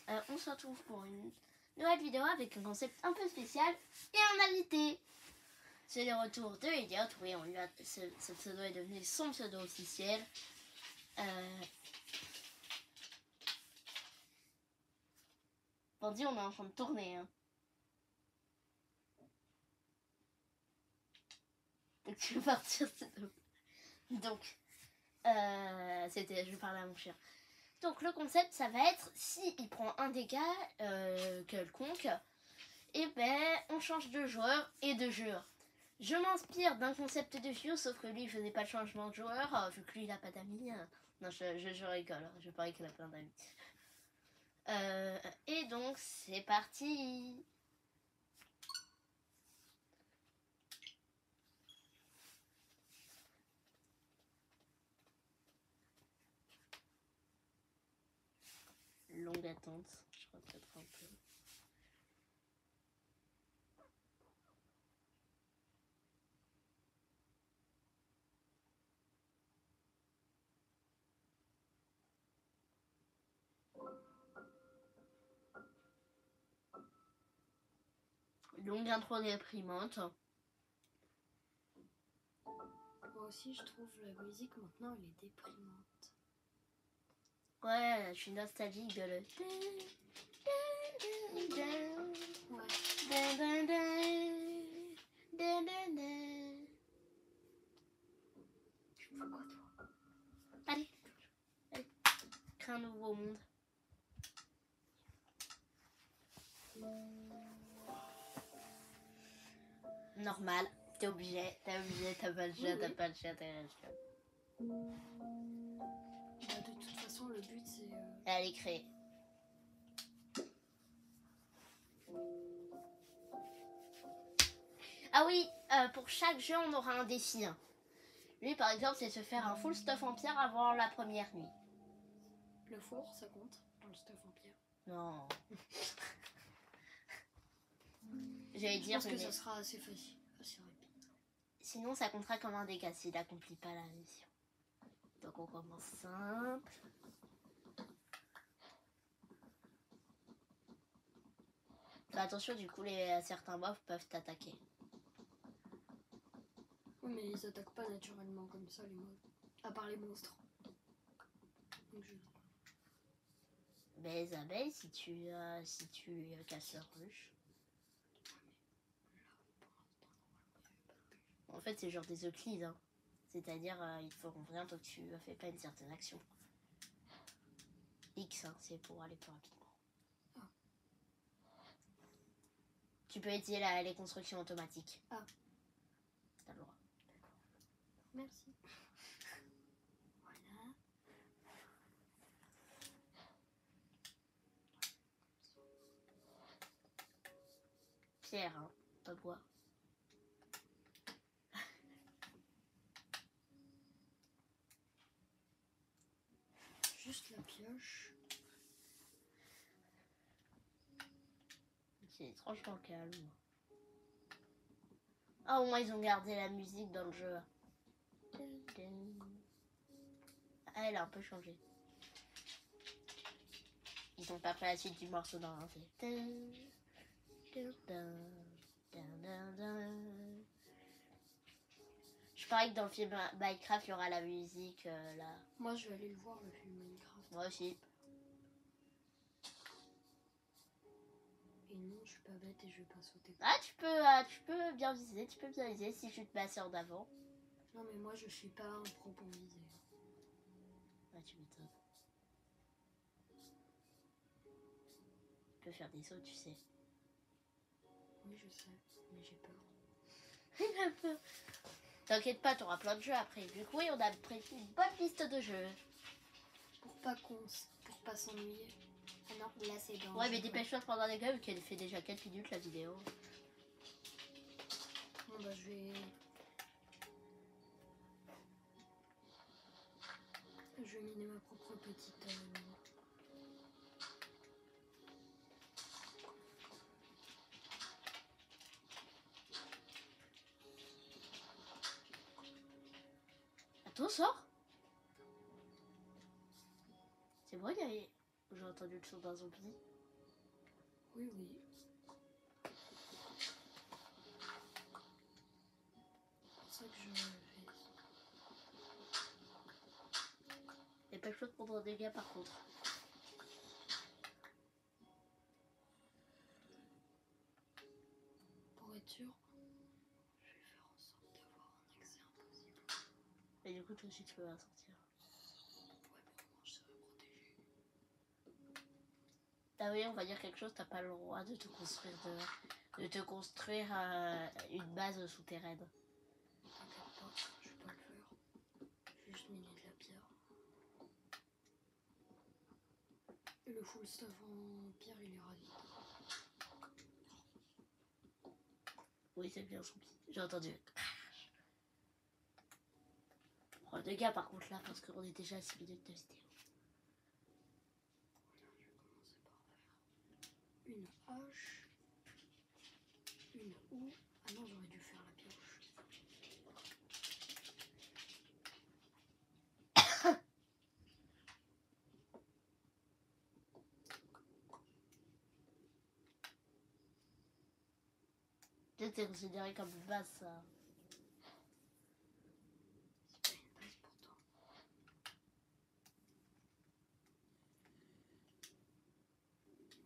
on se retrouve pour une nouvelle vidéo avec un concept un peu spécial et un invité. C'est le retour de Elliot. Oui, on lui a, ce pseudo est devenu son pseudo officiel. Bandit, on est en train de tourner. Hein. Donc tu veux partir, c'est tout. Donc, c'était, je parlais à mon chien. Donc le concept, ça va être, si il prend un dégât quelconque, et ben on change de joueur et de jeu. Je m'inspire d'un concept de Fio, sauf que lui il faisait pas de changement de joueur, vu que lui il a pas d'amis. Non, je rigole, hein, je parie qu'il a plein d'amis. Et donc c'est parti. Longue attente, je crois peut-être un peu. Longue intro déprimante. Moi aussi, je trouve la musique maintenant, elle est déprimante. Ouais, je suis nostalgique de le... Tu fais quoi, toi? Allez, crée un nouveau monde. Normal, t'es obligé, t'as pas le choix, t'as pas le choix, t'as pas le choix. Bah, de toute façon, le but c'est... Elle est créée. Ah oui, pour chaque jeu, on aura un défi. Hein. Lui, par exemple, c'est se faire un full stuff en pierre avant la première nuit. Le four, ça compte dans le stuff en pierre? Non. J'allais dire je pense que ça sera assez facile, assez rapide. Sinon, ça comptera comme un dégât s'il n'accomplit pas la mission. Donc, on commence simple. Fais attention, du coup, certains mobs peuvent t'attaquer. Oui, mais ils attaquent pas naturellement comme ça, les mobs. À part les monstres. Donc, Mais les abeilles, si tu casses leur ruche. En fait, c'est genre des euclides. Hein. C'est-à-dire, ils feront rien tant que tu ne fais pas une certaine action. X, hein, c'est pour aller plus rapidement. Ah. Tu peux utiliser les constructions automatiques. Ah. T'as le droit. Merci. Voilà. Pierre, hein, pas bois. Juste la pioche. C'est étrangement calme. Ah, au moins ils ont gardé la musique dans le jeu. Ah, elle a un peu changé. Ils ont pas pris la suite du morceau dans un Je parie que dans le film Minecraft, il y aura la musique là. Moi, je vais aller le voir, le film Minecraft. Moi aussi. Et non, je suis pas bête et je vais pas sauter. Ah, tu peux bien viser, si tu te m'assures d'avant. Non, mais moi, je suis pas un pro pour viser. Ah, tu m'étonnes. Tu peux faire des sauts, tu sais. Oui, je sais, mais j'ai peur. Il a peur. T'inquiète pas, t'auras plein de jeux après. Du coup, oui, on a prévu une bonne liste de jeux. Pour pas s'ennuyer. Ah non, là c'est dans. Ouais, mais dépêche-toi de prendre des gars vu qu'elle fait déjà 4 minutes la vidéo. Bon, bah, je vais miner ma propre petite. Attends, sors. C'est bon, il y a... J'ai entendu le son d'un zombie. Oui, oui. C'est ça que je fais. Il n'y a pas le choix de prendre un dégât par contre. Pour être sûr, je vais faire en sorte d'avoir un accès impossible. Et du coup, toi aussi, tu peux la sortir. Ouais, mais au moins je serai protégée. Ah oui, on va dire quelque chose, t'as pas le droit de te construire une base souterraine. T'inquiète pas, je vais pas le faire. Je vais juste miner de la pierre. Et le full stuff en pierre, il est ravi. Oui, c'est bien zombie. J'ai entendu. Prends deux gars par contre là, parce qu'on est déjà à 6 minutes de vidéo. Je vais commencer par faire une hache, une houe. Ah non, j'aurais dû faire la pioche. Peut-être c'est considéré comme une base ça. C'est pas une base pourtant.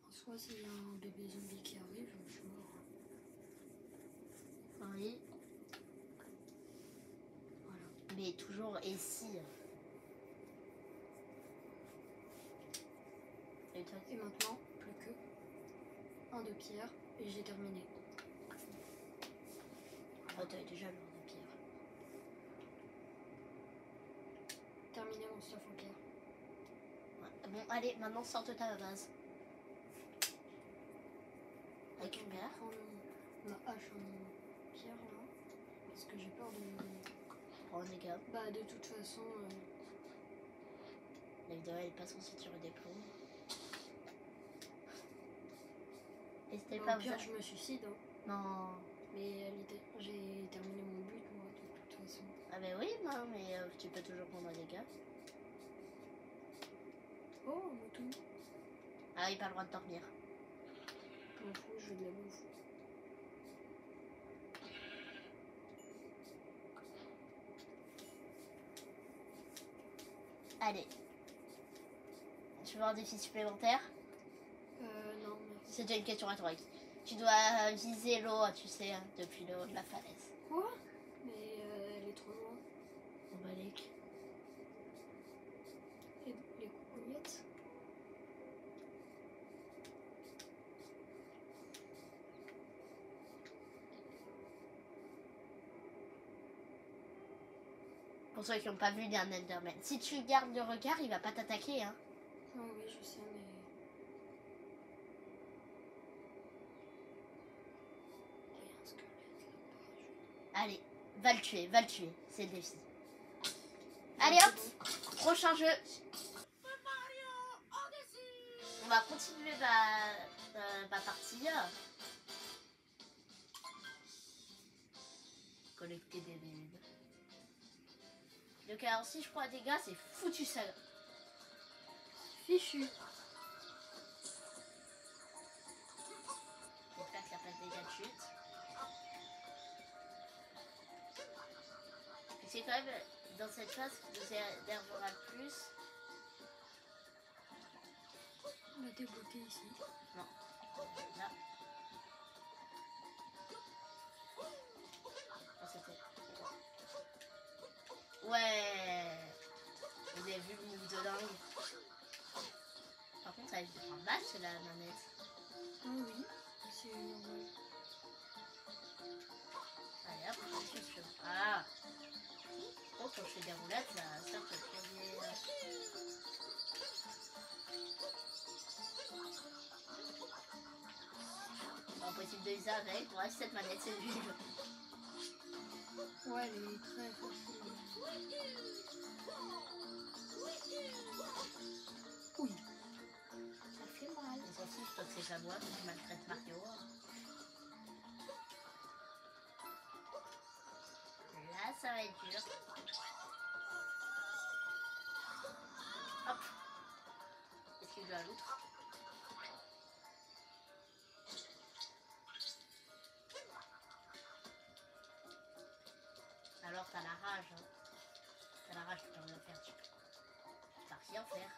En soi, s'il y a un bébé zombie qui arrive, je suis mort. Oui, Voilà. mais toujours et si. Et toi, Et maintenant, plus que un de pierre et j'ai terminé. oh, t'avais déjà le de pierre. Terminé mon stuff en pierre. Ouais. Bon, allez, maintenant sors de ta base. Avec une pierre. Prends ma hache en pierre là. Parce que j'ai peur de. Prends un dégât. Bah, de toute façon. La vidéo elle est pas censée durer des plombs. N'hésitez pas à Au pire, vous... je me suicide. Hein. Non. Mais j'ai terminé mon but, moi, de toute façon. Ah ben oui, non, mais tu peux toujours prendre un dégât. Oh, mouton. Ah, il n'a pas le droit de dormir. Je m'en fous, je veux de la bouffe. Allez. Tu veux un défi supplémentaire? Non, merci. C'est déjà une question rhétorique. Tu dois viser l'eau, tu sais, depuis le haut de la falaise. Quoi? Mais elle est trop loin. On va aller. Et les coucougnettes? Pour ceux qui n'ont pas vu, il y a un Enderman. Si tu gardes le regard, il va pas t'attaquer, hein. Ah oui, je sais, mais. Il y a un squelette là-bas. Allez, va le tuer, c'est le défi. Allez Ouais, hop, c'est bon. prochain jeu. On va continuer ma partie. Collecter des runes. Donc alors si je prends un dégât, c'est foutu ça. Fichu. J'espère qu'il n'y a pas de dégâts de chute. Et c'est quand même dans cette phase que vous énervera le plus. On a débloqué ici. Non. Là. Oh, c'était. Ouais. Vous avez vu le move de dingue. Par contre, ça a été un match la manette. Ah oui, c'est normal. Allez hop, attention. Ah. Oh, quand je fais des roulades, ça sert le premier. Impossible de viser avec. Bref, cette manette, c'est nul. Ouais, elle est très facile. Oui. Ça fait mal. On s'en fiche, toi, que c'est pas moi, que tu maltraites Mario. Là, ça va être dur. Hop. Est-ce tu dois l'autre. Alors t'as la rage. Hein. T'as la rage, tu peux rien faire. Tu peux rien faire.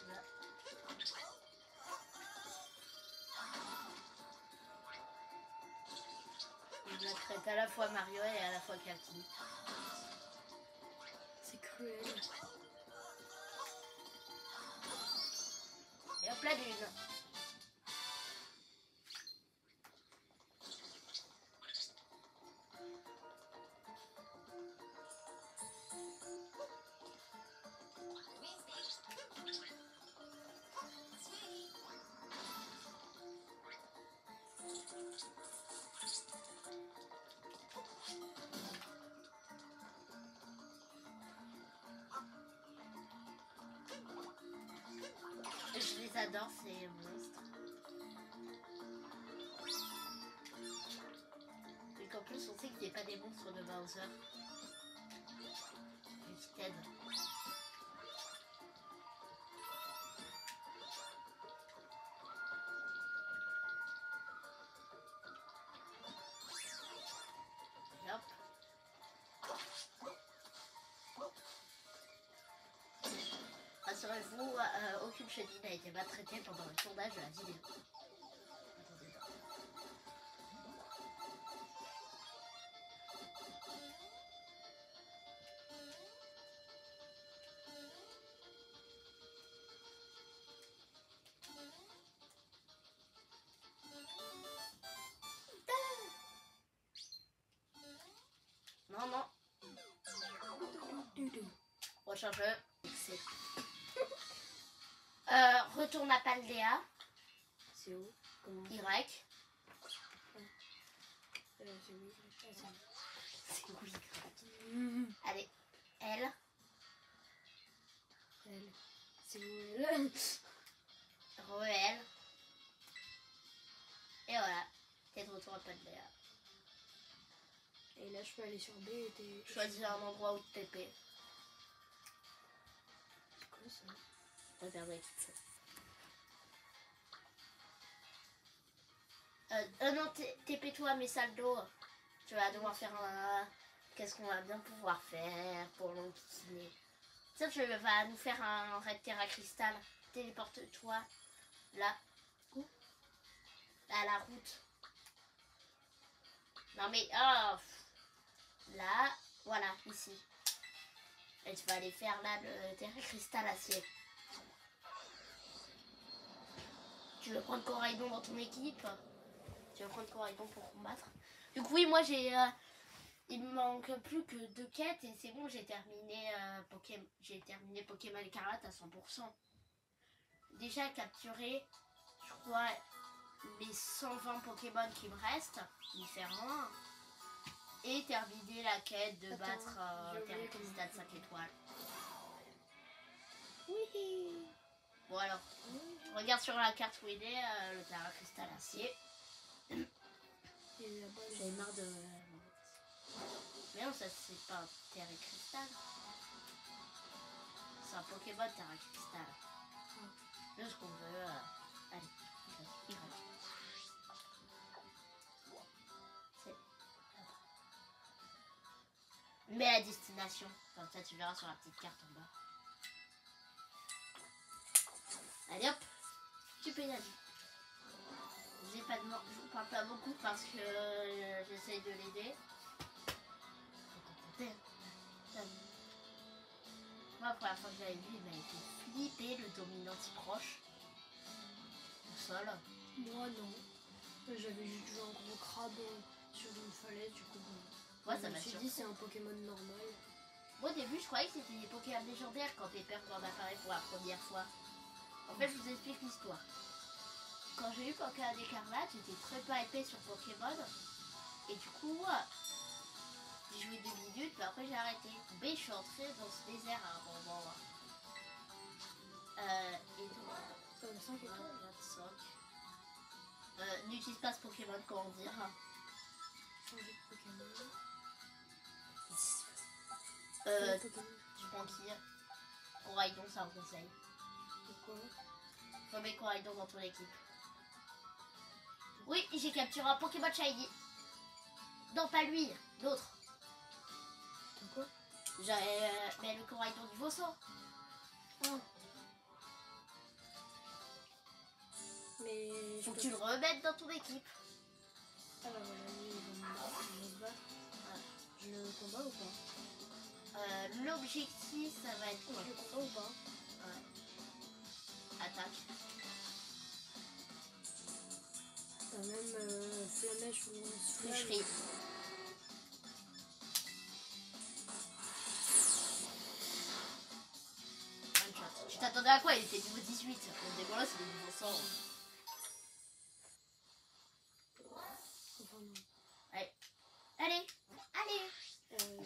Là. Il maltraite à la fois Mario et à la fois Katy. C'est cruel. Et hop là, d'une. Je les adore, ces monstres. Et qu'en plus, on sait que c'est pas des monstres de Bowser. Petite aide. Et hop. Rassurez-vous, aucune chenille n'a été maltraitée pendant le tournage de la vidéo. Attendez. Non, non. Prochain jeu. C'est... retourne à Paldea. C'est où? Comment? Y. C'est où? C'est où Y? Allez. L. Elle. C'est où elle? Re-L. Et voilà. T'es de retour à Paldea. Et là, je peux aller sur B et t'es... Choisis un endroit où te TP. C'est quoi ça? Regardez qui c'est. Non, TP-toi, mais saldo. Tu vas devoir faire un... Qu'est-ce qu'on va bien pouvoir faire pour l'enquiquiner. Ça, tu vas nous faire un raid terre à cristal. Téléporte-toi là. Où? À la route. Non mais... Oh, là, voilà, ici. Et tu vas aller faire là le terre à cristal acier. Tu veux prendre Coraidon dans ton équipe? Tu veux prendre Coraidon pour combattre? Du coup, oui, moi j'ai... il me manque plus que 2 quêtes et c'est bon, j'ai terminé, Pokémon Écarlate à 100%. Déjà capturé, je crois, les 120 Pokémon qui me restent, différents. Et terminé la quête de battre Terre Cristal 5 étoiles. Oui. Bon alors, regarde sur la carte où il est, le Terre Cristal acier. J'avais marre de... Mais non, ça c'est pas un terre et cristal. C'est un Pokémon terre et cristal. Nous ce qu'on veut... Allez, Y. C'est... Mets la destination. Comme ça tu verras sur la petite carte en bas. Allez hop, tu peux y aller. Je vous parle pas beaucoup parce que j'essaye de l'aider. Moi, la première fois que j'avais vu, il m'a été flippé le dominant si proche. Tout seul. Moi, non. J'avais juste vu un gros crabe sur une falaise, du coup. Moi, ça je me m'a suis surpris. dit, c'est un Pokémon normal. Moi, au début, je croyais que c'était des Pokémon légendaires quand tes pères en apparaît pour la première fois. En fait, je vous explique l'histoire. Quand j'ai eu Pokémon Écarlate, j'étais très pas épais sur Pokémon. Et du coup, j'ai joué 2 minutes, puis après j'ai arrêté. B, je suis entrée dans ce désert à un moment. Et donc, 5 étoiles. 25. N'utilise pas ce Pokémon, comment dire. changer de Pokémon. Tu prends qui? Coraidon, c'est un conseil. Pourquoi? Remets Coraidon dans ton équipe. Oui, j'ai capturé un Pokémon Shiny. Non, pas lui, l'autre. Pourquoi? Mais le Coraidon niveau 100. Ah. Mais Faut que tu le remettes dans ton équipe. Alors voilà, lui, il va me battre. Ouais. Je le combat ou pas? L'objectif, ça va être quoi? Je le combat ou pas? Ouais. Attaque. T'as même Flamèche ou Tricherie. One shot. Tu t'attendais à quoi? Il était niveau 18. On dégoût là, c'est niveau 100. Enfin, non. Allez, allez.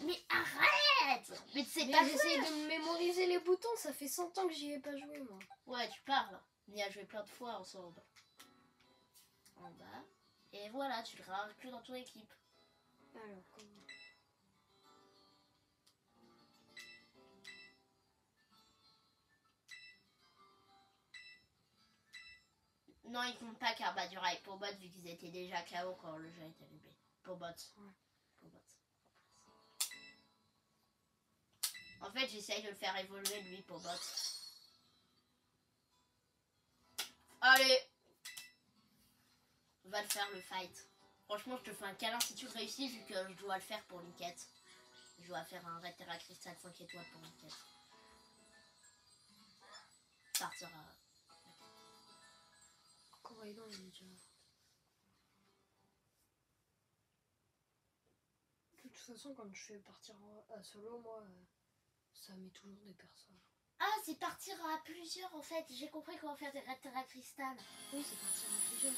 Mais arrête! Mais c'est Mais pas j'essaye jouer. de me mémoriser les boutons, ça fait 100 ans que j'y ai pas joué moi. Ouais, tu parles. On y a joué plein de fois ensemble. En bas. Et voilà, tu le rajoutes dans ton équipe. Alors, comment? Non, il compte pas Carbadura et Pobot vu qu'ils étaient déjà KO quand le jeu a été allumé. Pobot. Ouais. Pobot. En fait, j'essaye de le faire évoluer lui, Pobot. Allez! On va le faire le fight. Franchement, je te fais un câlin si tu le réussis vu que je dois le faire pour une quête. Je dois faire un Red Terra Crystal 5 étoiles pour une quête. Partir à... Coraidon, il est déjà. De toute façon, quand je fais partir à solo, moi, ça met toujours des personnes. Ah, c'est partir à plusieurs en fait. J'ai compris qu'on va faire des Red Terra Crystal. Oui, c'est partir à plusieurs.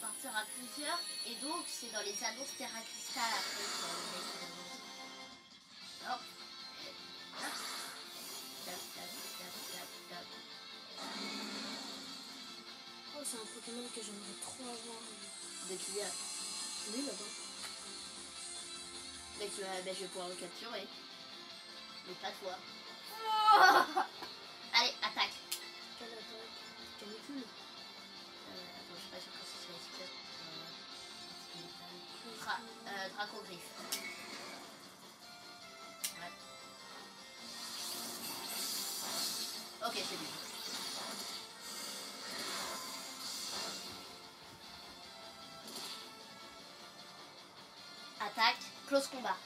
Partir à plusieurs. Et donc, c'est dans les annonces Terra Crystal après que le mec annonce. Hop. Hop. Tap, tap, tap, tap, tap. Oh, c'est un Pokémon que j'aimerais trop avoir. De qui a? Lui, là-bas. Mais je vais pouvoir le capturer. Mais pas toi. Allez, attaque. Quelle attaque? Canicule. Attends, je suis pas sûre que ce soit efficace. Dracogriffe. Ouais. Ok, c'est lui. Attaque, close combat.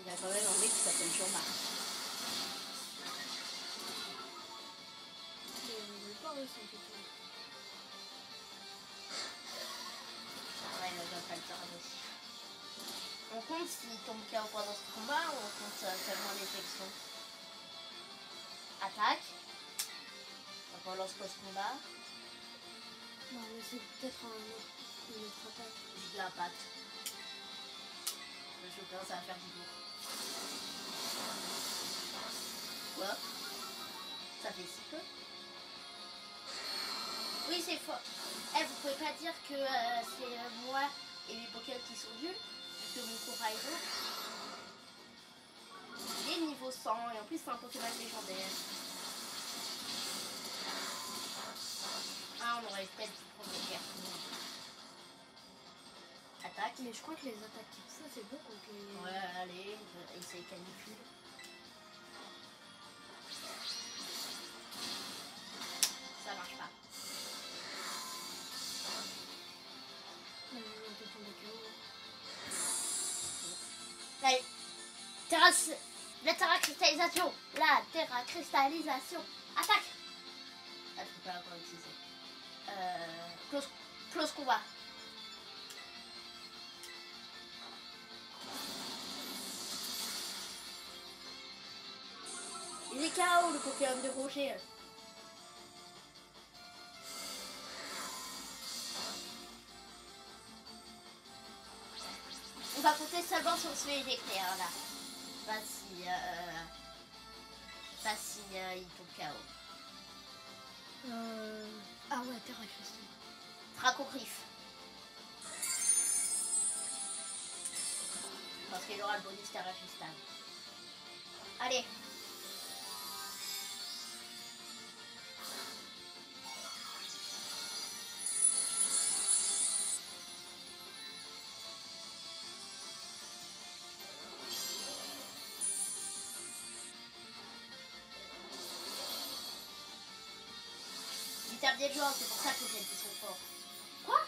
Il y a quand même un mec qui s'appelle Jean-Marc. Mais on veut pas, oui, c'est un Pokémon. Ouais, il va bien pas le faire aussi. On compte s'il tombe KO pendant ce combat ou on compte seulement l'éjection? Attaque. Donc on lance close combat. Non, mais c'est peut-être une autre attaque. Giga impact. Le chocolat, ça va faire du lourd. Quoi? Ça fait si peu? Oui, c'est faux. Eh, vous pouvez pas dire que c'est moi et mes Pokémon qui sont nuls, vu que mon Coraidon, il est niveau 100 et en plus c'est un Pokémon légendaire. Ah, on aurait peut-être dû prendre le guerre. Attaque. Mais je crois que les attaques qu'il faut, c'est bon contre les. Ouais, allez, essaye canicule. Ça marche pas. On peut tomber KO. Allez, la terra cristallisation. La terra cristallisation. Attaque. Ah, je peux pas encore utiliser. Close combat. Il est KO le Pokémon de rocher. On va compter seulement si on se fait éjecter hein, là. Pas si, il tombe KO. Ah ouais, Terra Cristal. Dracogriffe. parce qu'il aura le bonus terre ajustable. Allez. Hyper bien joué, c'est pour ça que ils sont forts. Quoi?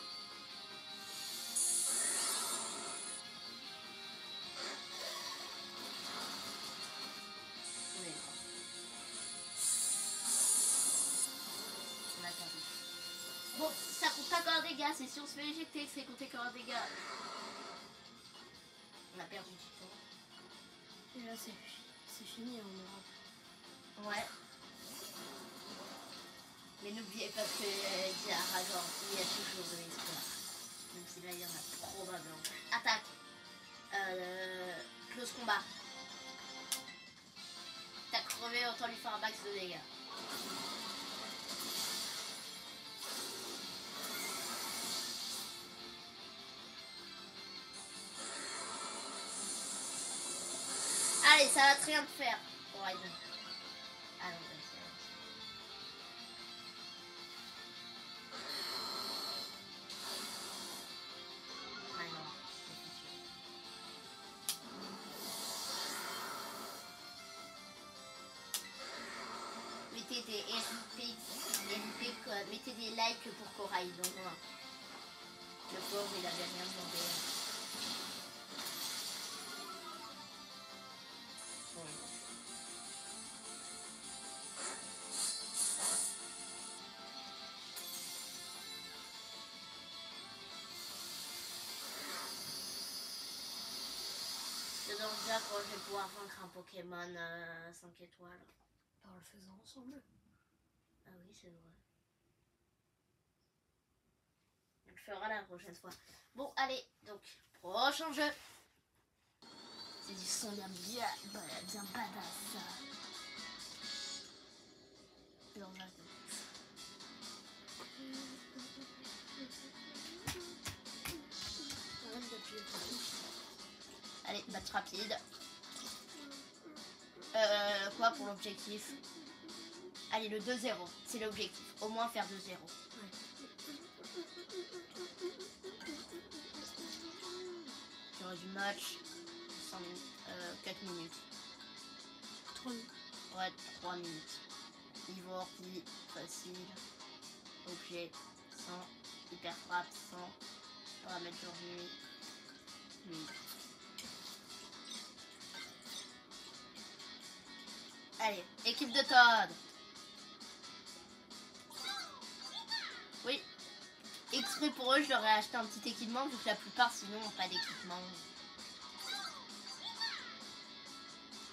Oui. On a perdu. Bon, ça compte pas qu'un dégât, c'est si on se fait éjecter que c'est compté qu'un dégât. On a perdu du temps. Et là, c'est fini en Europe. Ouais. Mais n'oubliez pas que dit à Rajan, il y a toujours de l'espoir. Même si là il y en a probablement. Attaque. Close combat. T'as crevé, autant lui faire un max de dégâts. Allez, ça va très bien te faire. Pour Raiden. Ah non, mettez des RIP, mettez des likes pour Corail. Donc, le pauvre, il avait rien demandé. Je demande bien quand je vais pouvoir vaincre un Pokémon 5 étoiles. En le faisant ensemble. Ah oui, c'est vrai. On le fera la prochaine fois. Bon, allez, donc, prochain jeu. C'est du son bien badass. Dans un allez, match rapide. Quoi pour l'objectif? Allez, le 2-0, c'est l'objectif. Au moins faire 2-0. Ouais. Durée du match, 4 minutes. 3 minutes. Ouais, 3 minutes. Niveau ordi, facile. Objet, 100. Hyper frappe, 100. Paramètres journée, 8. Allez, équipe de Todd. Oui. Exprès pour eux, je leur ai acheté un petit équipement, vu que la plupart, sinon, n'ont pas d'équipement.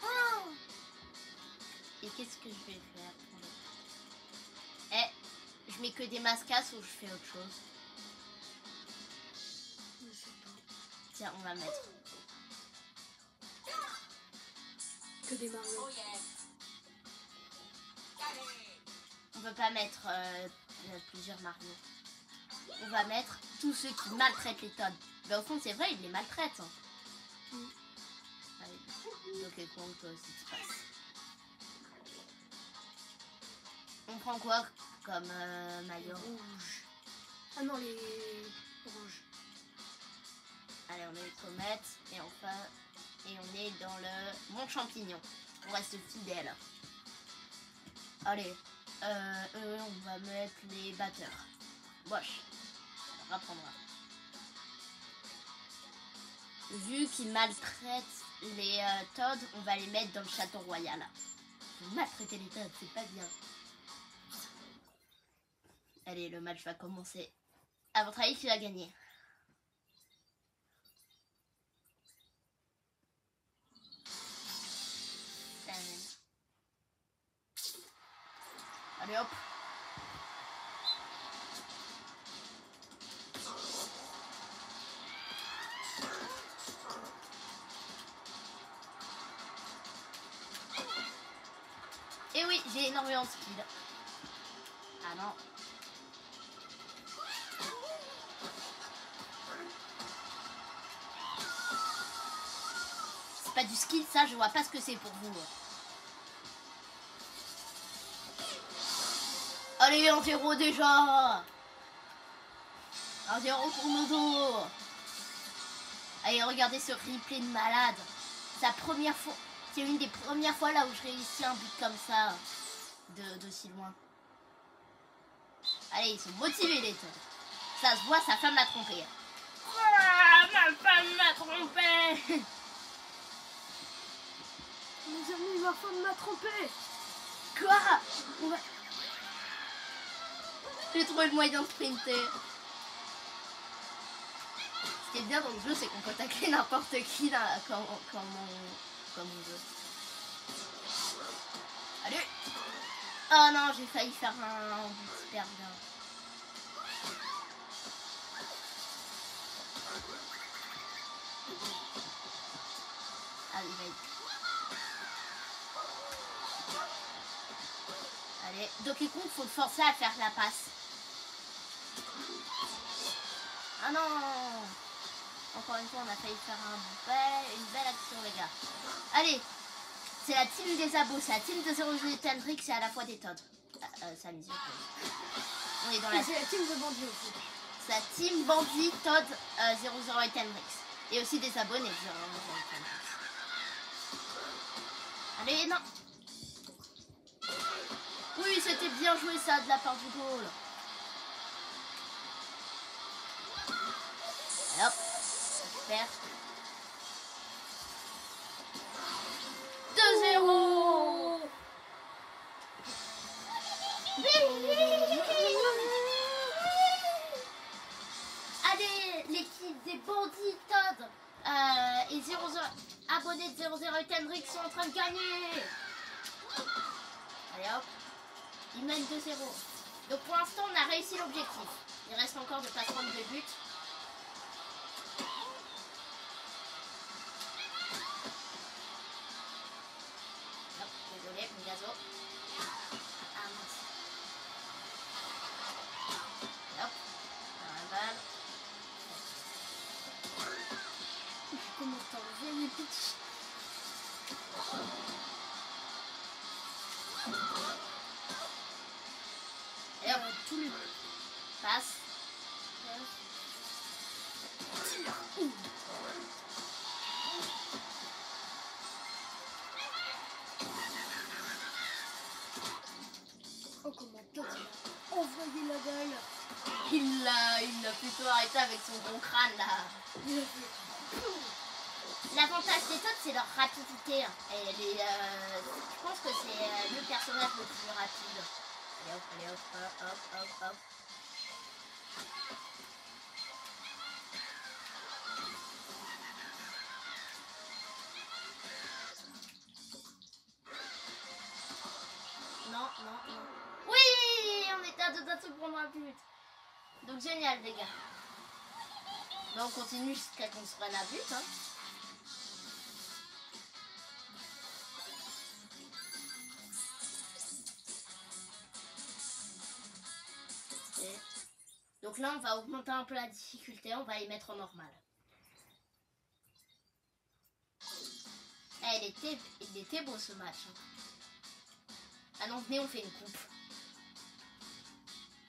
Oh. Et qu'est-ce que je vais faire pour le... je mets que des mascasses ou je fais autre chose? Je sais pas. Tiens, on va mettre. Que des Mario. Oh yeah. On peut pas mettre plusieurs Mario. On va mettre tous ceux qui maltraitent les Todd. Mais au fond, c'est vrai, ils les maltraitent. Hein. Mm. Allez, Donkey Kong, toi aussi, tu passes. On prend quoi comme maillot? Rouge. Ah non, les oranges. Allez, on est les comètes et on est dans le Mont Champignon. On reste fidèle. Allez, on va mettre les batteurs. Wesh, on apprendra. Vu qu'ils maltraitent les Todd, on va les mettre dans le château royal. Maltraiter les Todd, c'est pas bien. Allez, le match va commencer. À votre avis, qui va gagner? Allez hop. Et oui, j'ai énormément de speed. Ah non. c'est pas du skill, ça, je vois pas ce que c'est pour vous. Allez, 1-0 déjà. 1-0 pour Nodo. Allez, regardez ce replay de malade. Sa première fois, c'est une des premières fois là où je réussis un but comme ça, de si loin. Allez, ils sont motivés les tons. Ça se voit, sa femme l'a trompé. Ah, ma femme m'a trompé. Mes amis, ma femme m'a trompé. Quoi? Ouais. J'ai trouvé le moyen de sprinter. Ce qui est bien dans le jeu, c'est qu'on peut tacler n'importe qui là, comme on veut. Allez. Oh non, j'ai failli faire un but super bien. Allez, allez. Donkey Kong, faut le forcer à faire la passe. Ah non. Encore une fois, on a failli faire une belle action, les gars. Allez. C'est la team des abos, c'est la team de 008 Hendrix et à la fois des Todd. Ça me dit. On est dans la... C'est la team de Bandit aussi. C'est la team Bandit, Todd, 008 Hendrix. Et aussi des abonnés, 008 Hendrix. Allez, non. Oui, c'était bien joué ça de la part du goal. Allez hop. Super. 2-0. Allez, l'équipe des bandits Todd et 00 abonnés de 008 Hendrix sont en train de gagner. Allez hop, ils mènent 2-0. Donc pour l'instant on a réussi l'objectif. Il reste encore de pas prendre de but. Désolé, mon gazo. Ah mince. Hop, un balle. Comment t'en viens les petits? Et hop, tous les passe. Oh, comment toi tu as envoyé la balle. Il l'a plutôt arrêté avec son bon crâne là. Il a fait. L'avantage des Todd, c'est leur rapidité. Et je pense que c'est le personnage le plus rapide. Allez hop, hop. Non. Oui, on était à deux doigts de se prendre un but. Donc génial les gars. Ben, on continue jusqu'à qu'on se prenne un but. Hein. Donc là, on va augmenter un peu la difficulté, on va les mettre en normal. Eh, il était beau ce match. Hein. Ah non, venez, on fait une coupe.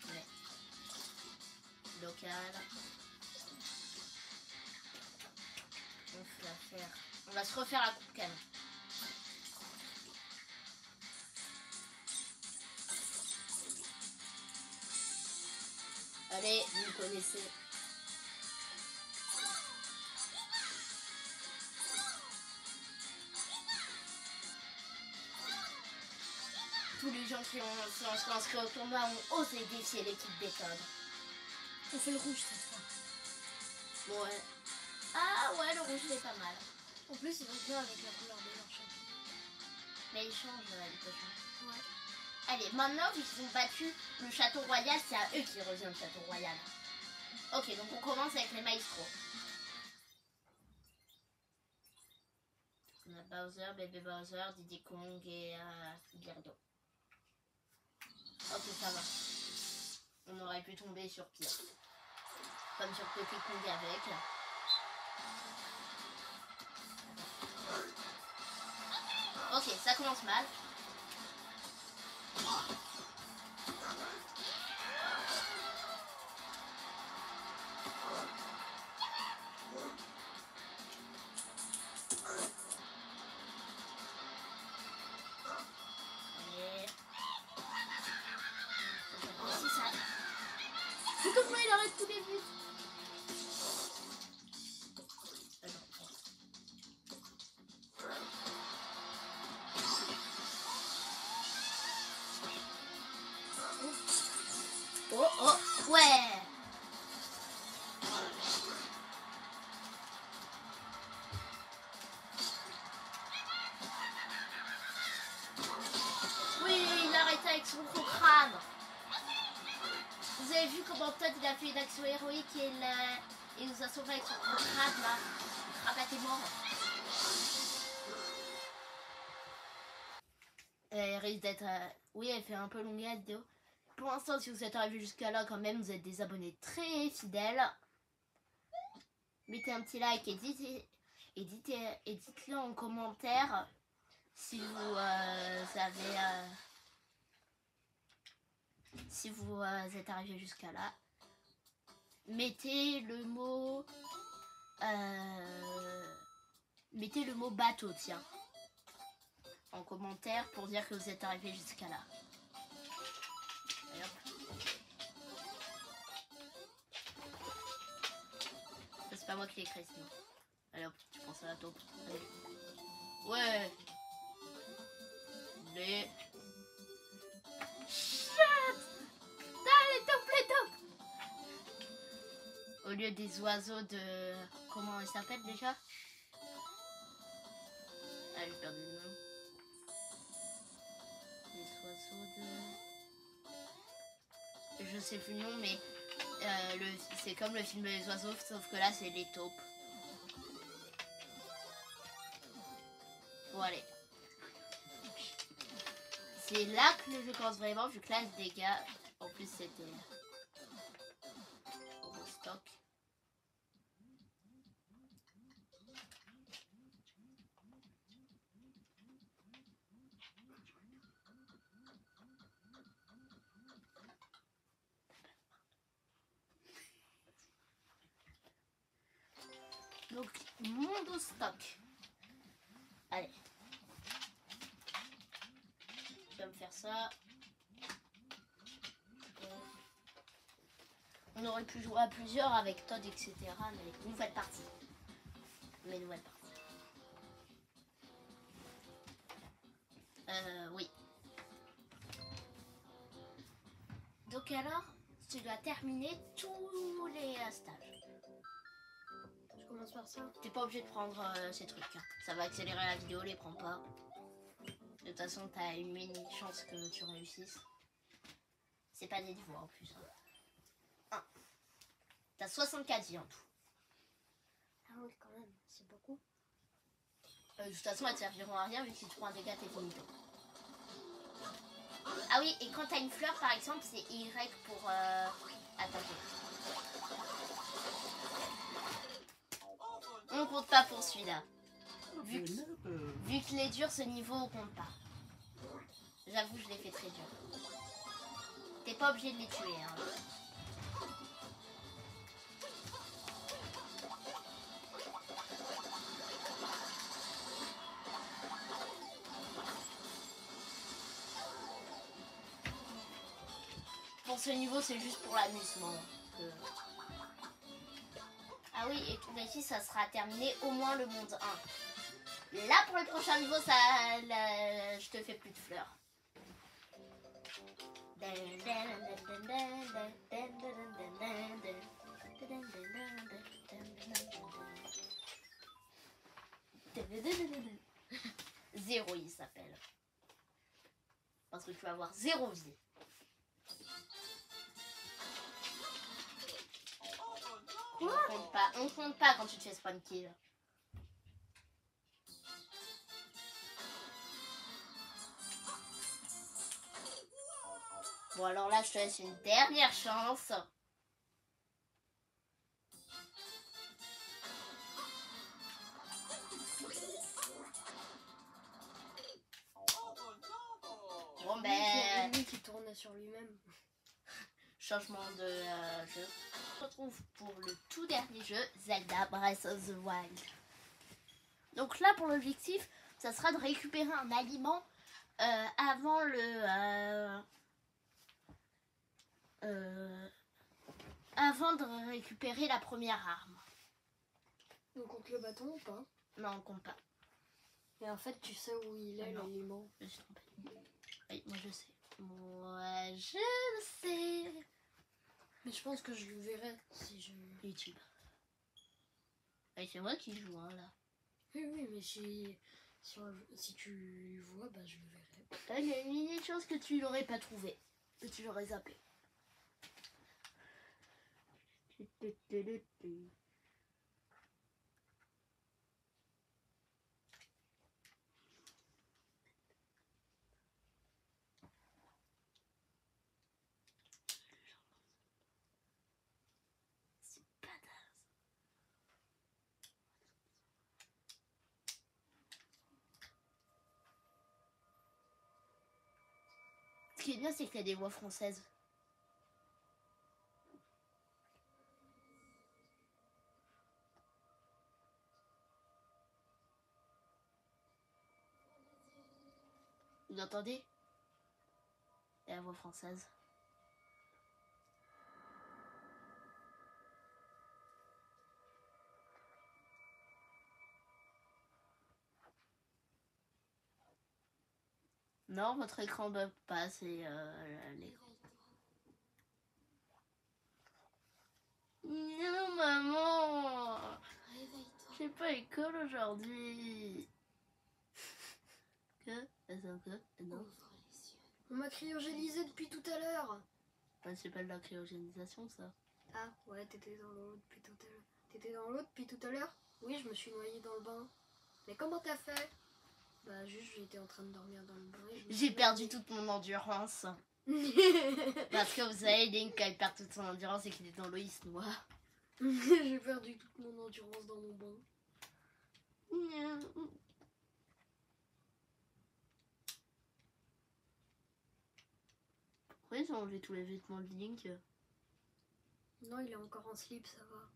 Ouais. Local. On va se refaire la coupe canon. Allez, vous me connaissez. Tous les gens qui sont inscrits au tournoi ont osé défier l'équipe des Todd. On fait le rouge cette fois. Ouais. Ah ouais, le rouge c'est pas mal. En plus, ils vont bien avec la couleur de leur champion. Mais ils changent les cochons. Ouais. Allez, maintenant qu'ils ont battu le château royal, c'est à eux qui revient le château royal. Ok, donc on commence avec les maestros. On a Bowser, Bébé Bowser, Diddy Kong et Birdo. Ok, ça va. On aurait pu tomber sur pire. Comme sur Donkey Kong avec. Ça commence mal. Allez. Si ça... Mais comment il arrête tous les buts? Oh oh ouais. Oui, il arrête avec son gros crâne. Vous avez vu comment Todd il a fait une action héroïque et il nous a sauvé avec son gros crâne là. Le crabe était mort. Elle risque d'être... Oui, elle fait un peu longue la vidéo. Pour l'instant, si vous êtes arrivé jusqu'à là, quand même, vous êtes des abonnés très fidèles. Mettez un petit like et dites-le en commentaire si vous avez... si vous êtes arrivé jusqu'à là. Mettez le mot... mettez le mot bateau, tiens. En commentaire pour dire que vous êtes arrivé jusqu'à là. Et hop. C'est pas moi qui l'ai écrit sinon. Allez hop, tu penses à la taupe. Allez. Ouais. Les... Chut. Les taupes. Au lieu des oiseaux de... Comment ils s'appellent déjà? Ah, j'ai perdu le nom. Les oiseaux de... Je sais plus le nom, mais c'est comme le film Les Oiseaux, sauf que là, c'est les taupes. Bon, allez. C'est là que le jeu commence vraiment, vu que là, les dégâts... En plus, c'était... au stock. Donc, monde stock. Allez. Je vais me faire ça. On aurait pu jouer à plusieurs avec Todd, etc. Mais nouvelle partie. Mais nouvelle partie. Oui. Donc alors, tu dois terminer tous les stages. Je commence par ça. T'es pas obligé de prendre ces trucs. Hein. Ça va accélérer la vidéo, les prends pas. De toute façon, t'as une mini chance que tu réussisses. C'est pas des niveaux en plus. Hein. T'as 64 vies en tout. Ah oui, quand même, c'est beaucoup. De toute façon, elles te serviront à rien vu que si tu prends un dégât, t'es finito. Ah oui, et quand t'as une fleur par exemple, c'est Y pour attaquer. On compte pas pour celui-là. Vu que les durs, ce niveau, on compte pas. J'avoue, je l'ai fait très dur. T'es pas obligé de les tuer. Hein. Pour ce niveau, c'est juste pour l'amusement. Que... Ah oui, et tout ici, ça sera terminé au moins le monde 1. Là, pour le prochain niveau, ça, je te fais plus de fleurs. Zéro, il s'appelle. Parce que tu vas avoir 0 vie. On compte pas quand tu te fais spawn kill. Bon alors là je te laisse une dernière chance. qui tourne sur lui-même. Changement de jeu. On se retrouve pour le tout dernier jeu, Zelda Breath of the Wild. Donc là, pour l'objectif, ça sera de récupérer un aliment avant avant de récupérer la première arme. Donc on compte le bâton ou pas? Non, on compte pas. Mais en fait, tu sais où il est, Non. l'aliment. Je me suis trompée. Oui, moi je sais. Moi je le sais. Mais je pense que je le verrai si je... YouTube. Oui, c'est moi qui joue, hein, là. Oui, mais si tu le vois, bah je le verrai. Là, il y a une millier de chances que tu l'aurais pas trouvé. Que tu l'aurais zappé. C'est badass. Ce qui est bien, c'est qu'il y a des voix françaises. Vous entendez? Il y a la voix française. Non, votre écran bug pas, c'est l'écran. Non, maman! J'ai pas école aujourd'hui. Que? Non. On m'a cryogénisé depuis tout à l'heure. C'est pas de la cryogénisation, ça. Ah, ouais, t'étais dans l'eau depuis tout à l'heure. T'étais dans l'eau depuis tout à l'heure? Oui, je me suis noyée dans le bain. Mais comment t'as fait? Bah, juste, j'étais en train de dormir dans le bain. J'ai perdu toute mon endurance. Parce que vous savez, Link, quand il perd toute son endurance et qu'il est dans l'eau, il se noie. J'ai perdu toute mon endurance dans mon bain. Pourquoi ils ont enlevé tous les vêtements de Link? Non, il est encore en slip, ça va.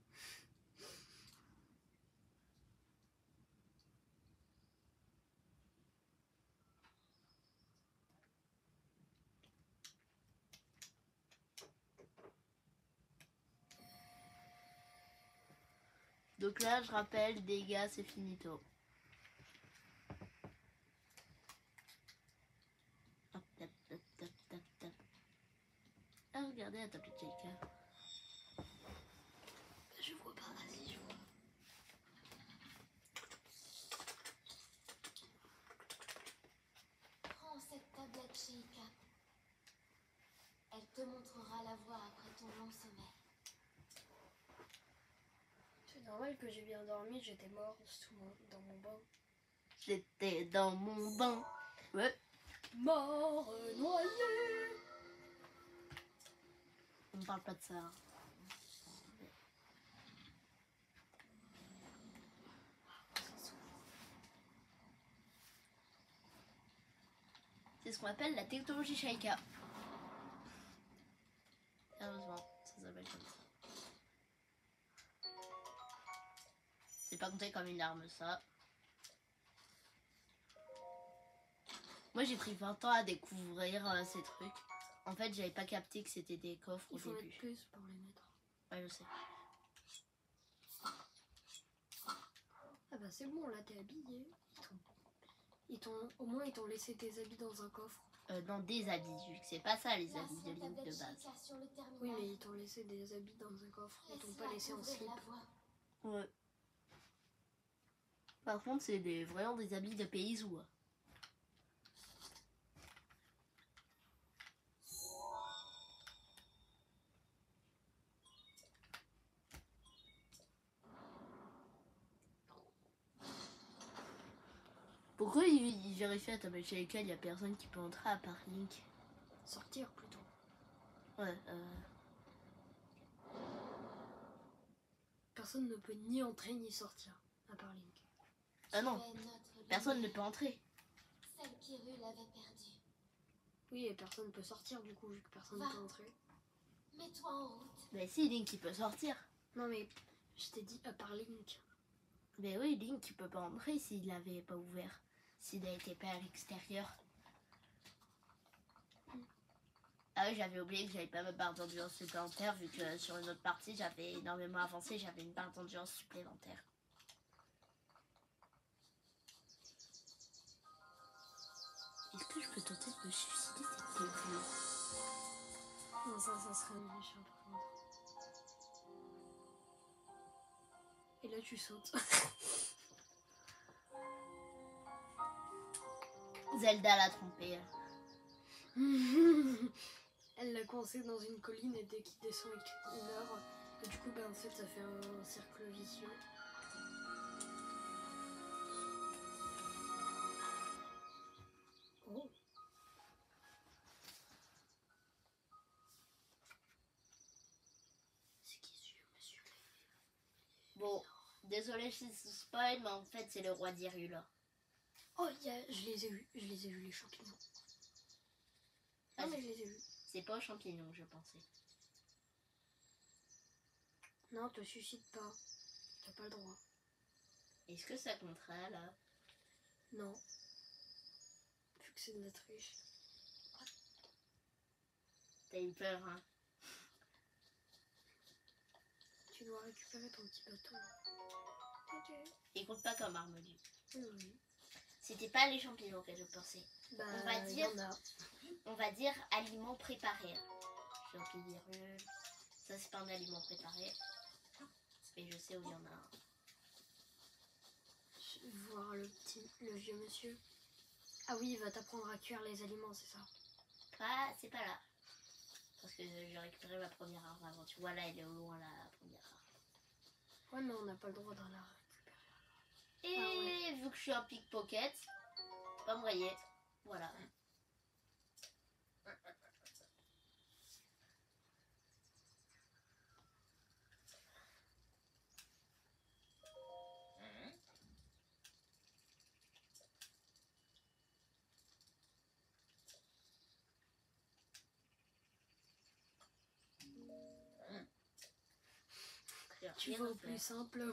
Donc là, je rappelle, dégâts, c'est finito. Hop, tap, tap, tap, tap, tap. Ah, regardez la tablette Jaika. Je vois pas, vas-y, je vois. Prends cette tablette Sheikah. Elle te montrera la voie après ton long sommeil. C'est normal que j'ai bien dormi, j'étais mort dans mon bain. J'étais dans mon bain. Ouais. Mort noyé. On parle pas de ça. C'est ce qu'on appelle la technologie Sheikah. Heureusement, ça s'appelle comme ça. C'est pas compté comme une arme, ça. Moi, j'ai pris 20 ans à découvrir ces trucs. En fait, j'avais pas capté que c'était des coffres au Il faut début. mettre plus pour les mettre. Ouais, je sais. Ah bah c'est bon, là t'es habillé. Au moins ils t'ont laissé tes habits dans un coffre. Dans des habits, vu que c'est pas ça les Place habits de la Link de tablette base. Sheikah sur le terminal. Oui, mais ils t'ont laissé des habits dans un coffre. Ils t'ont pas Laisse-la laissé en t'ouvrir slip. la voie. Ouais. Par contre, c'est vraiment des habits de paysous. Pourquoi il vérifie à tablette chez lesquelles il y a personne qui peut entrer à part Link? Sortir plutôt. Ouais, Personne ne peut ni entrer ni sortir, à part Link. Ah non, Tu es notre personne ne lumière, peut entrer. celle qu'Hyrule avait perdue. Oui, et personne peut sortir du coup, vu que personne Va. peut entrer. Mets-toi en route. Mais si, Link, il peut sortir. Non, mais je t'ai dit à part Link. Mais oui, Link, il peut pas entrer s'il l'avait pas ouvert. S'il a été pas à l'extérieur. Ah oui, j'avais oublié que j'avais pas ma barre d'endurance supplémentaire, vu que sur une autre partie, j'avais énormément avancé, j'avais une barre d'endurance supplémentaire. Est-ce que je peux tenter de me suicider? C'est vieux. Non, ça serait méchant par contre. Et là, tu sautes. Zelda l'a trompé. Elle l'a coincé dans une colline et dès qu'il descend, il meurt. Et du coup, en fait, ça fait un cercle vicieux. Oh. C'est qui ce monsieur? Bon, désolé si c'est spoil, mais en fait, c'est le roi d'Hyrule. Oh, je les ai vus, les champignons. Ah, Non, mais je les ai vus. C'est pas aux champignons, je pensais. Non, te suicide pas. T'as pas le droit. Est-ce que ça comptera, là? Non. Vu que c'est de la triche. T'as eu peur, hein? Tu dois récupérer ton petit bâton. Il compte pas comme armelier. Oui. C'était pas les champignons que je pensais. Bah, On va dire- y en a. On va dire aliment préparé. Champignons, ça c'est pas un aliment préparé. Mais je sais où il y en a un. Je vais voir le vieux monsieur. Ah oui, il va t'apprendre à cuire les aliments, c'est ça? Ah, c'est pas là. Parce que j'ai récupéré ma première arme avant. Tu vois, là, elle est au loin, la première arme. Ouais, mais on n'a pas le droit d'en la récupérer. Et Ah ouais. vu que je suis un pickpocket, pas me rayer. Voilà. Tu vas au plus simple.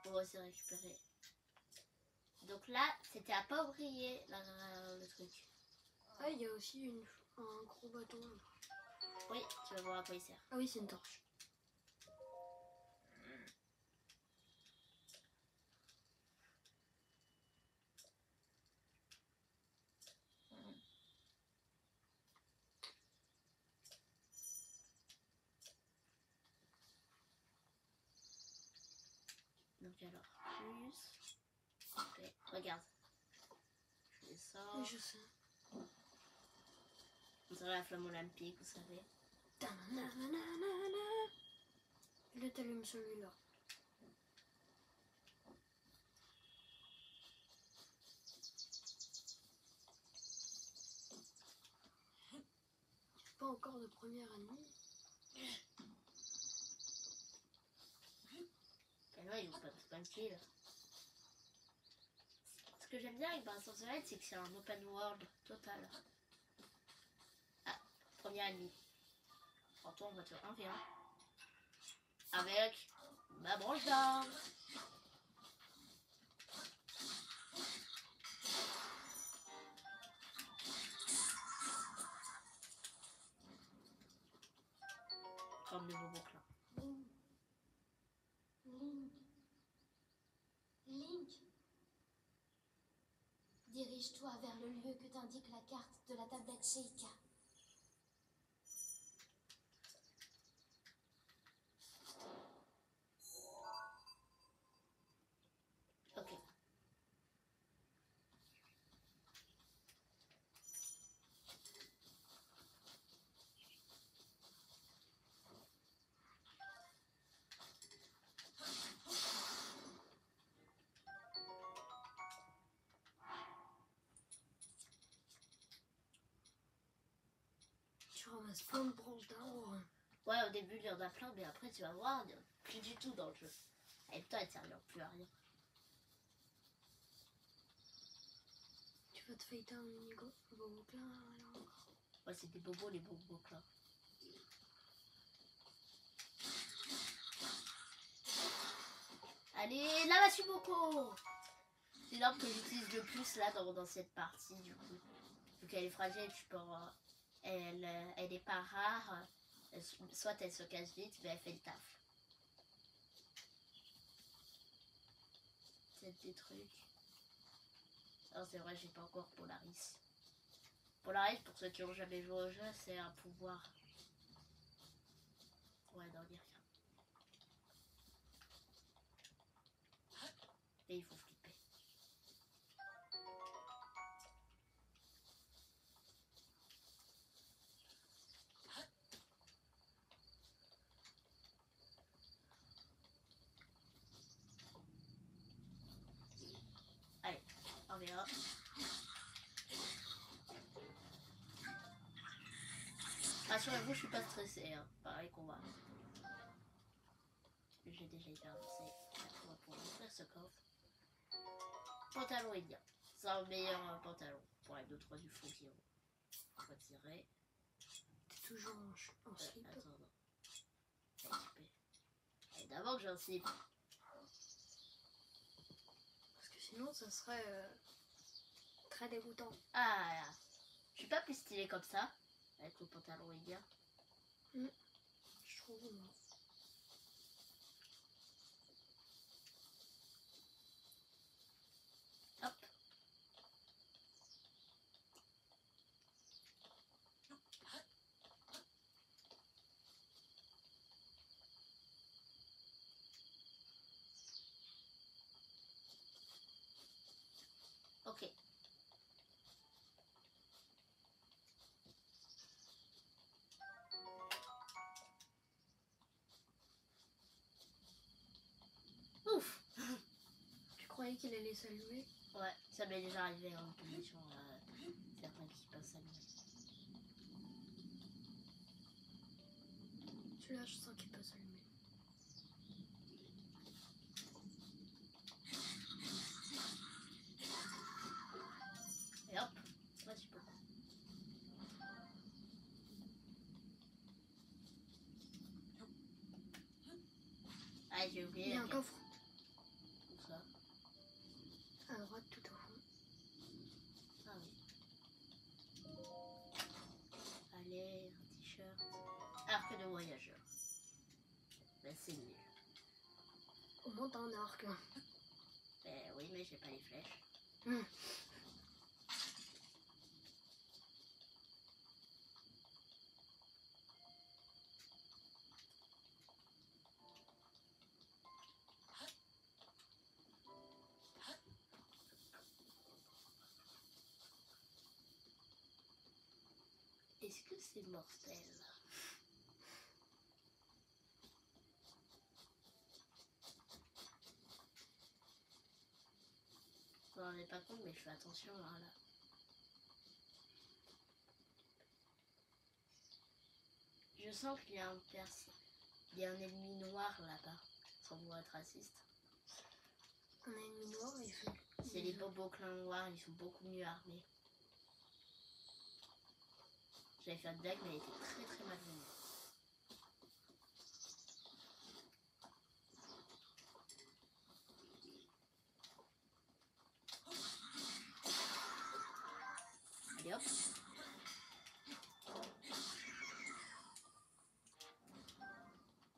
Pour aussi récupérer. Donc là, c'était à pas oublier le truc. Ah, il y a aussi un gros bâton. Oui, tu vas voir à quoi il sert. Ah oui, c'est une torche. Donc alors, plus... Ok, regarde. Je descends. Oui, je sais. On dirait la flamme olympique, vous savez. Et là, t'allumes celui-là. Pas encore de première année. Ben non, ils vont pas me kill. Ce que j'aime bien avec Breath of the Wild, c'est que c'est un open world total. Ah, premier ennemi. Retour en voiture 1v1. Avec ma branche d'arbre. Comme de nouveaux clans. Link. Dirige-toi vers le lieu que t'indique la carte de la tablette Sheikah. Ok. Tu ramasses plein de branches d'arbres. Ouais, au début, il y en a plein, mais après, tu vas voir, il n'y en a plus du tout dans le jeu. Et toi, elle ne sert plus à rien. vas te fêter un mini-go, bobo plein, alors. Ouais, c'est des bobos, les bobos là. Allez, là, va Boko. C'est l'arme que j'utilise le plus là dans cette partie du coup. Donc elle est fragile, tu peux. Elle est pas rare. Soit elle se casse vite, mais elle fait le taf. C'est des trucs. Alors c'est vrai, j'ai pas encore Polaris. Polaris, pour ceux qui ont jamais joué au jeu, c'est un pouvoir. Ouais, d'en dire rien. Et il faut flipper. Allez, on verra. Rassurez-vous, je suis pas stressée, hein. Pareil qu'on va. J'ai déjà été avancé. On va pouvoir ouvrir ce coffre. Pantalon est bien. C'est un meilleur pantalon pour la 2-3 du fond qui on va tirer. T'es toujours en slip. Attends, non. Et d'abord que j'ai un slip. Parce que sinon, ça serait très dégoûtant. Ah là. Je suis pas plus stylée comme ça. Avec le pantalon est bien. Je trouve, moi. Hop. Ok. Ouf. Tu croyais qu'il allait s'allumer? Ouais, ça m'est déjà arrivé en condition. Certains qui passent à lui. Celui-là, je sens qu'il peut s'allumer. Et hop. Vas-y, peux. Ah, j'ai oublié. Il y a un coffre Où ça? à droite, tout au fond. Ah oui. Allez, un t-shirt. Arc de voyageur. Ben, c'est nul. Au moins, t'as un arc. Ben oui, mais j'ai pas les flèches. Est-ce que c'est mortel? Vous vous rendez pas compte, mais je fais attention hein, là. Je sens qu'il y a il y a un ennemi noir là-bas, sans vouloir être raciste. Un ennemi noir, il fait. C'est les bobos clans noirs, ils sont beaucoup mieux armés. J'avais fait une blague, mais elle était très très mal venue. Allez hop.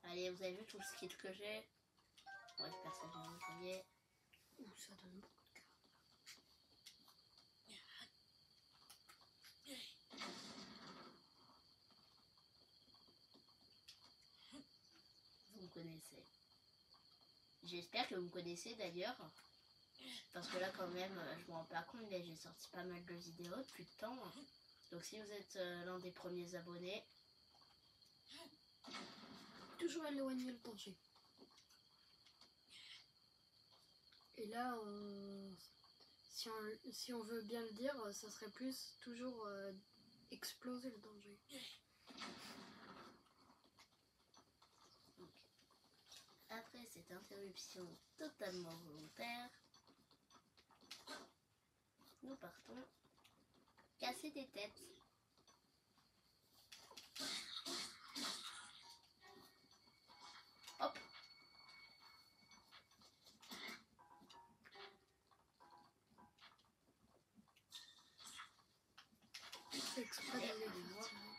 Allez, vous avez vu tout le skill que j'ai? Ouais, personne n'a envoyé. Ouh, ça donne beaucoup de cartes. Vous me connaissez. J'espère que vous me connaissez d'ailleurs. Parce que là quand même, je me rends pas compte, mais j'ai sorti pas mal de vidéos depuis le temps. Donc si vous êtes l'un des premiers abonnés, Toujours éloigner le danger. Et là, si on veut bien le dire, ça serait plus toujours exploser le danger. donc, après cette interruption totalement volontaire, nous partons casser des têtes. Hop. C'est exprès de les faire tirer.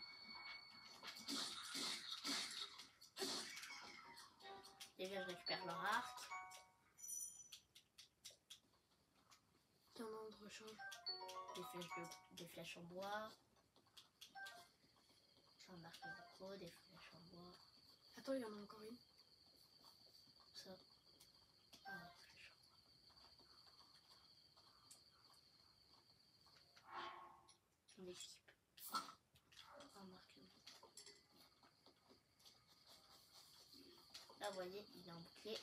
Déjà, je récupère leur arc. Il y en a un autre change. Des flèches en bois. Un arc de micro, des flèches en bois. Attends, il y en a encore une. Ça. Ah, des flèches en bois. Une équipe. Un arc de micro. Là, vous voyez, il a un bouclier.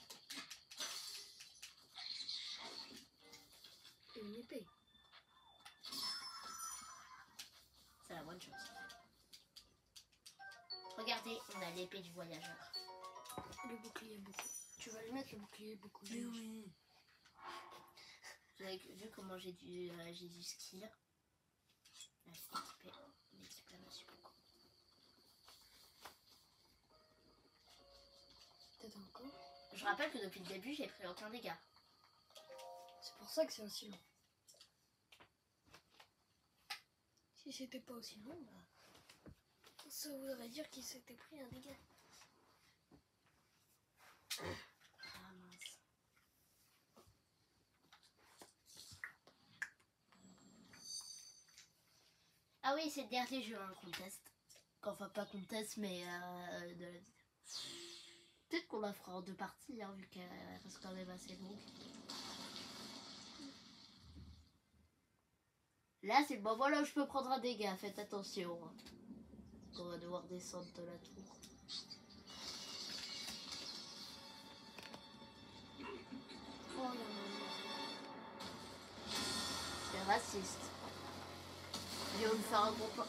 Et une épée. C'est la bonne chose. Regardez, on a l'épée du voyageur. Le bouclier beaucoup. Tu vas le mettre le bouclier beaucoup. Mais oui. Vous avez vu comment j'ai du skill. L'équipe là, merci beaucoup. Peut-être encore. Je rappelle que depuis le début, j'ai pris aucun dégât. C'est pour ça que c'est aussi long. Si c'était pas aussi long, bah, ça voudrait dire qu'il s'était pris un dégât. Ah mince. Ah oui, c'est le dernier jeu, un contest. Enfin, pas contest, mais de la vidéo. Peut-être qu'on la fera en 2 parties, hein, vu qu'elle reste quand même assez longue. Là, c'est le moment là où je peux prendre un dégât, faites attention. On va devoir descendre de la tour. Oh, il y en a C'est raciste. Ils vont me faire un gros plan.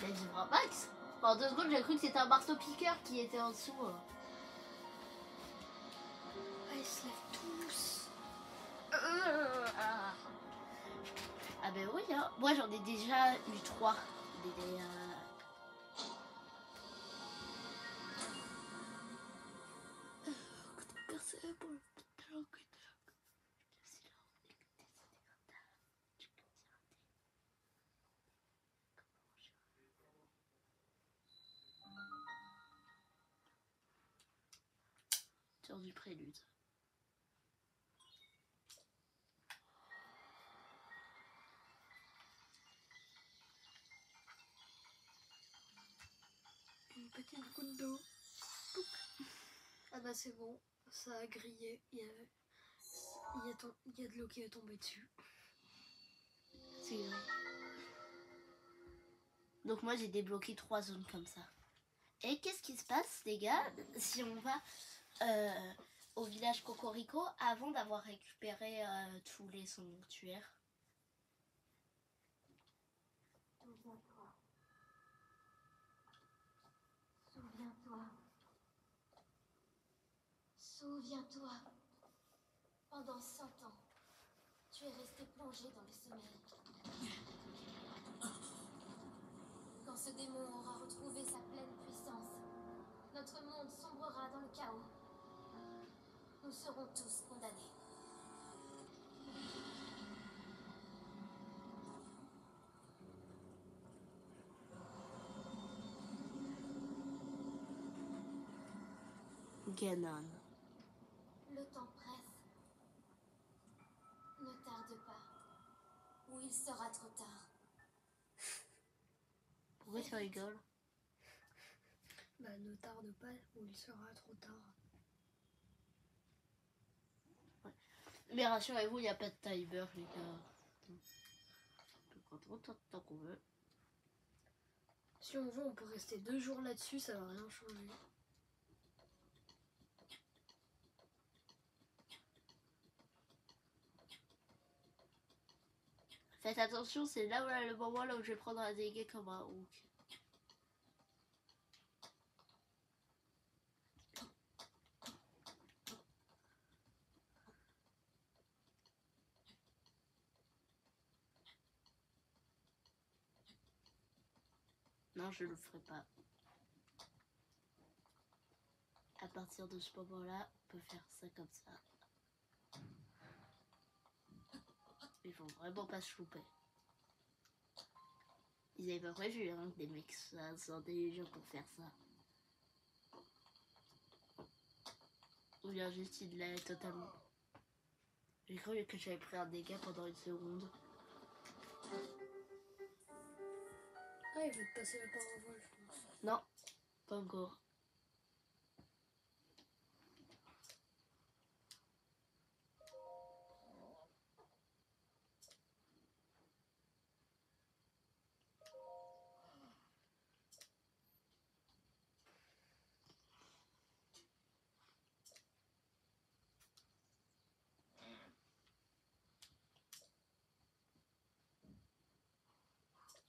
Mais je vois Max. En 2 secondes, j'ai cru que c'était un marteau-piqueur qui était en dessous. Ah, ils se lèvent tous. Ah ben oui, hein. Moi j'en ai déjà eu 3. Sur du prélude. Une petite goutte d'eau. Ah bah c'est bon, ça a grillé. Il y a de l'eau qui est tombée dessus. C'est vrai. Donc moi j'ai débloqué 3 zones comme ça. Et qu'est-ce qui se passe les gars si on va au village Cocorico avant d'avoir récupéré tous les sanctuaires? Souviens-toi. Souviens-toi. Souviens-toi. Pendant 100 ans, tu es resté plongé dans le sommeil. Quand ce démon aura retrouvé sa pleine puissance, notre monde sombrera dans le chaos. Nous serons tous condamnés. Ganon. Le temps presse. Ne tarde pas, ou il sera trop tard. Pourquoi tu rigoles? Bah ne tarde pas ou il sera trop tard. Mais rassurez-vous, il n'y a pas de timer les gars. On peut prendre autant de temps qu'on veut. Si on veut, on peut rester 2 jours là-dessus, ça va rien changer. Faites attention, c'est là où le moment là où je vais prendre un dégât comme un hook. sinon je le ferai pas. À partir de ce moment-là, on peut faire ça comme ça. Il faut vraiment pas se louper. Ils avaient pas prévu hein, que des mecs soient intelligents pour faire ça. Ou bien juste il l'avait totalement. J'ai cru que j'avais pris un dégât pendant une seconde. Ah, il veut te passer la parole, je pense. Non, pas encore.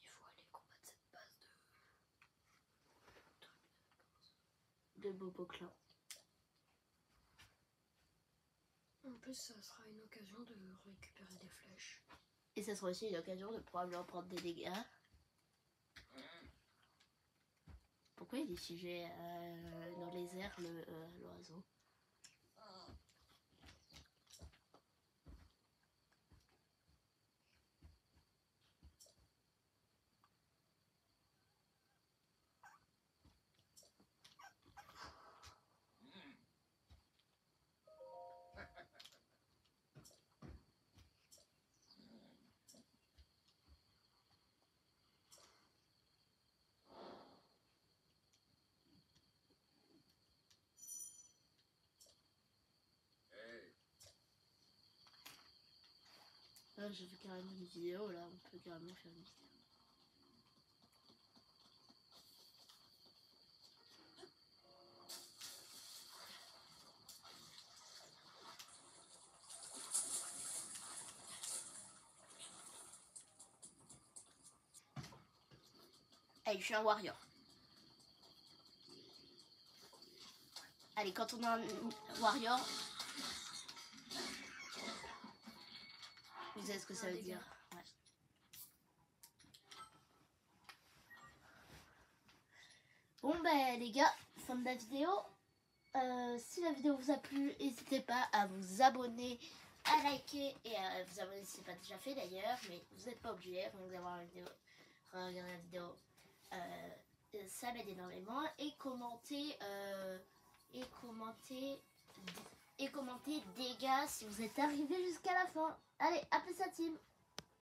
Il faut aller combattre cette base De Boboclan. En plus, ça sera une occasion de récupérer des flèches. Et ça sera aussi une occasion de probablement prendre des dégâts. Pourquoi il est figé dans les airs, l'oiseau? Ah, je fais carrément une vidéo là, on peut carrément faire une vidéo. Allez, je suis un warrior. Allez, quand on a un warrior, vous savez ce que ça veut dire. Ouais. Bon ben les gars, fin de la vidéo. Si la vidéo vous a plu, n'hésitez pas à vous abonner, à liker et à vous abonner si ce n'est pas déjà fait d'ailleurs. Mais vous n'êtes pas obligé, donc d'avoir la vidéo, regarder la vidéo. Ça m'aide énormément. Et commenter dégâts si vous êtes arrivé jusqu'à la fin. Allez, à plus la team.